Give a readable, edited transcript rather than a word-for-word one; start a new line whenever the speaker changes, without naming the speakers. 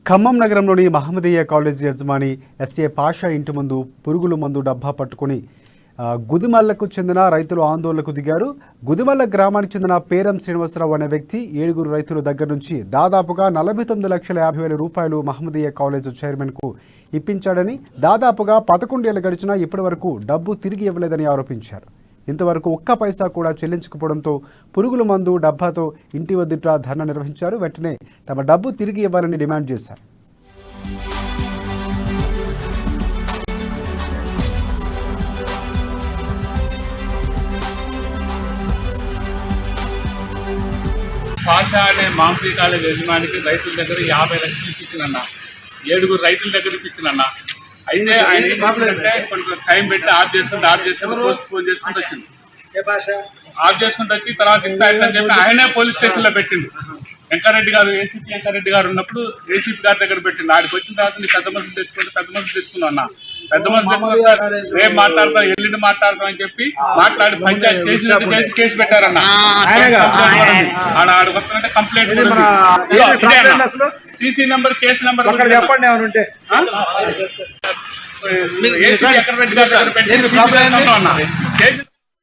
ఖమ్మం నగరంలోని మహమ్మదీయ కాలేజీ యజమాని ఎస్ఏ పాషా ఇంటి ముందు పురుగుల మందు డబ్బా పట్టుకుని గుదిమల్లకు చెందిన రైతులు ఆందోళనకు దిగారు. గుదిమల్ల గ్రామానికి చెందిన పేరం శ్రీనివాసరావు అనే వ్యక్తి 7 రైతుల దగ్గర నుంచి దాదాపుగా 49,50,000 రూపాయలు మహమ్మదీయ కాలేజీ చైర్మన్కు ఇప్పించాడని, దాదాపుగా 11 ఏళ్లు గడిచినా ఇప్పటి వరకు డబ్బు తిరిగి ఇవ్వలేదని ఆరోపించారు. ఇంతవరకు ఒక్క పైసా కూడా చెల్లించకపోవడంతో పురుగుల మందు డబ్బాతో ఇంటి వద్ద ధర్నా నిర్వహించారు. వెంటనే తమ డబ్బు తిరిగి ఇవ్వాలని డిమాండ్ చేశారు.
పాషా అనే మాంపీ కాలేజ్ యజమానికి రైతుల దగ్గర 50 లక్షలు ఇప్పించినన్నా, 7 రైతుల దగ్గర ఇప్పించినన్నా. అయితే ఆయన ఏంటంటే కొంచెం టైం పెట్టి ఆఫ్ చేసుకుంటూ పోస్ట్ చేసుకుంటూ వచ్చింది. ఆఫ్ చేసుకుంటూ వచ్చి తర్వాత ఇంత అని చెప్పి ఆయనే పోలీస్ స్టేషన్లో పెట్టిండు. వెంకారెడ్డి గారు, ఏసీపీ వెంకారెడ్డి గారు ఉన్నప్పుడు ఏసీపీ గారి దగ్గర పెట్టిండు. ఆడికి వచ్చిన తర్వాత నీ పెద్ద మనుషులు తెచ్చుకున్నా అన్న. పెద్ద మనుషులు రేపు మాట్లాడతాం, ఎల్లుండి మాట్లాడతాం అని చెప్పి మాట్లాడి పంచాయతీ చేసి కేసు పెట్టారన్న. ఆడ వస్తుందంటే complaint CC number, case number
చెప్పండి. ఏమనుంటే
ఏసీపీ వెంకటరెడ్డి గారి దగ్గర పెట్టి